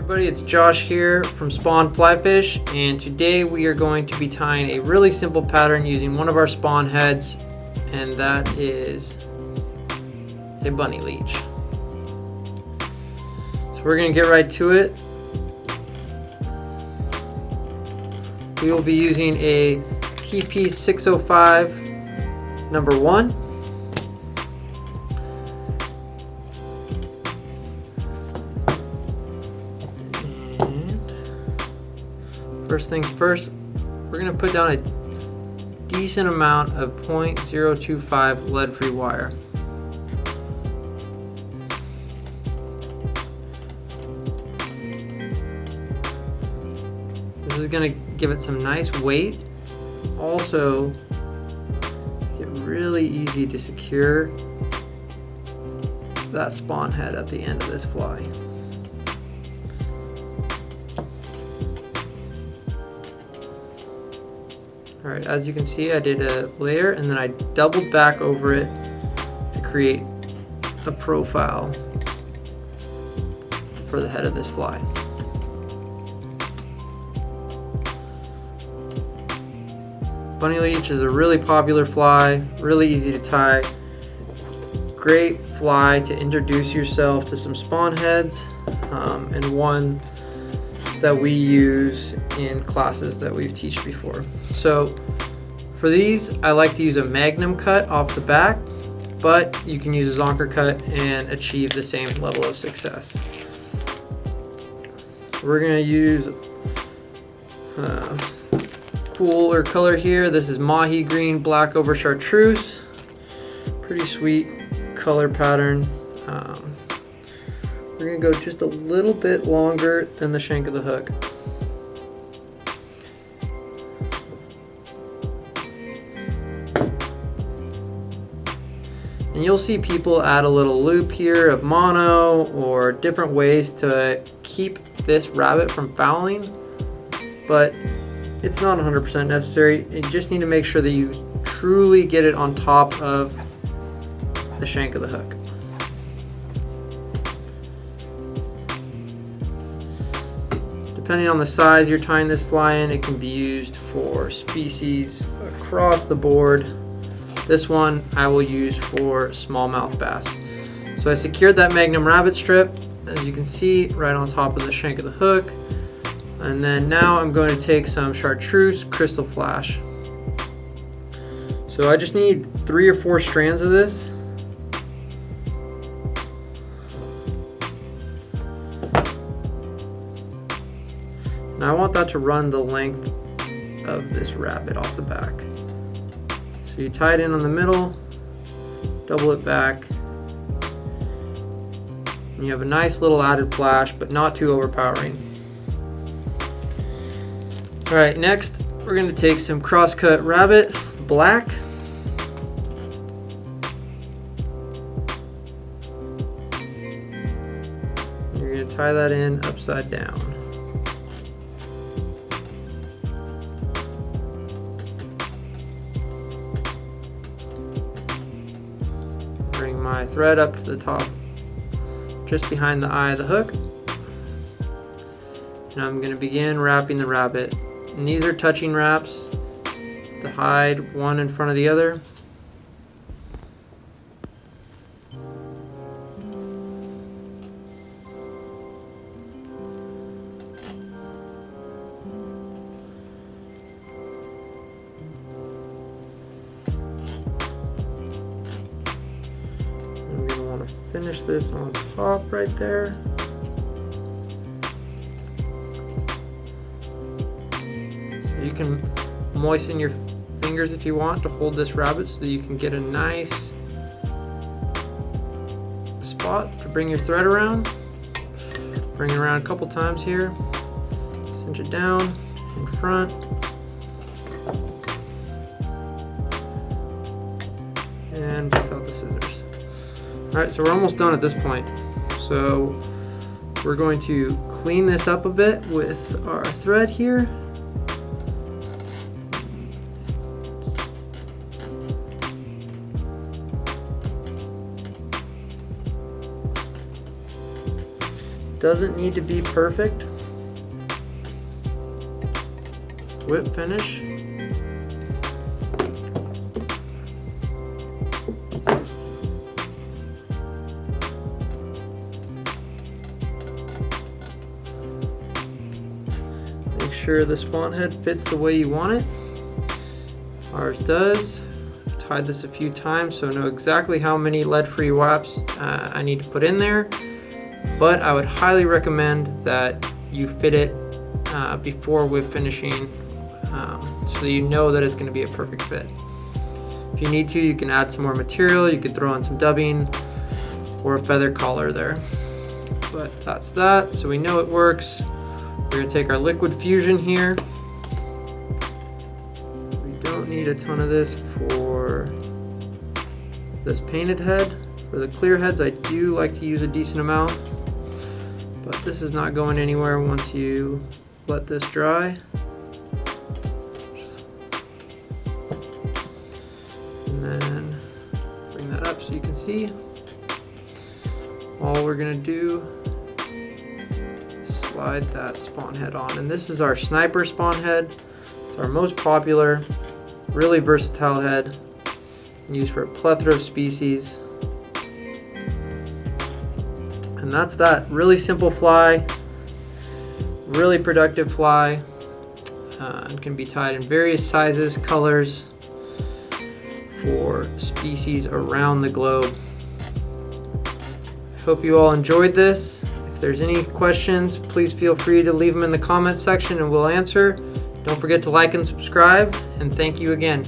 Everybody, it's Josh here from Spawn Flyfish, and today we are going to be tying a really simple pattern using one of our spawn heads, and that is a Bunny Leech. So we're going to get right to it. We will be using a TP605 number 1. First things first, we're going to put down a decent amount of 0.025 lead-free wire. This is going to give it some nice weight. Also, get really easy to secure that spawn head at the end of this fly. Alright, as you can see, I did a layer and then I doubled back over it to create a profile for the head of this fly. Bunny Leech is a really popular fly, really easy to tie. Great fly to introduce yourself to some spawn heads, and one that we use in classes that we've taught before. So for these, I like to use a Magnum cut off the back, but you can use a zonker cut and achieve the same level of success. We're gonna use cooler color here. This is Mahi green, black over Chartreuse. Pretty sweet color pattern. We're gonna go just a little bit longer than the shank of the hook. And you'll see people add a little loop here of mono or different ways to keep this rabbit from fouling, but it's not 100% necessary. You just need to make sure that you truly get it on top of the shank of the hook. Depending on the size you're tying this fly in, it can be used for species across the board. This one I will use for smallmouth bass. So I secured that Magnum rabbit strip, as you can see, right on top of the shank of the hook. And then now I'm going to take some Chartreuse Krystal flash. So I just need 3 or 4 strands of this. Now I want that to run the length of this rabbit off the back. So you tie it in on the middle, double it back, and you have a nice little added flash, but not too overpowering. Alright, next we're going to take some crosscut rabbit, black. You're going to tie that in upside down. Bring my thread up to the top, just behind the eye of the hook. And I'm going to begin wrapping the rabbit. And these are touching wraps to hide one in front of the other. I'm going to want to finish this on top right there. You can moisten your fingers if you want to hold this rabbit so that you can get a nice spot to bring your thread around. Bring it around a couple times here. Cinch it down in front. And without the scissors. Alright, so we're almost done at this point. So we're going to clean this up a bit with our thread here. Doesn't need to be perfect. Whip finish. Make sure the spawn head fits the way you want it. Ours does. Tied this a few times, so I know exactly how many lead-free wraps I need to put in there. But I would highly recommend that you fit it before whip finishing, so you know that it's going to be a perfect fit. If you need to, you can add some more material. You could throw on some dubbing or a feather collar there. But that's that, so we know it works. We're going to take our liquid fusion here. We don't need a ton of this for this painted head. For the clear heads, I do like to use a decent amount, but this is not going anywhere once you let this dry. And then bring that up so you can see. All we're gonna do is slide that spawn head on. And this is our sniper spawn head. It's our most popular, really versatile head, used for a plethora of species. And that's that. Really simple fly, really productive fly, and can be tied in various sizes, colors for species around the globe. I hope you all enjoyed this. If there's any questions, please feel free to leave them in the comments section and we'll answer. Don't forget to like and subscribe, and thank you again.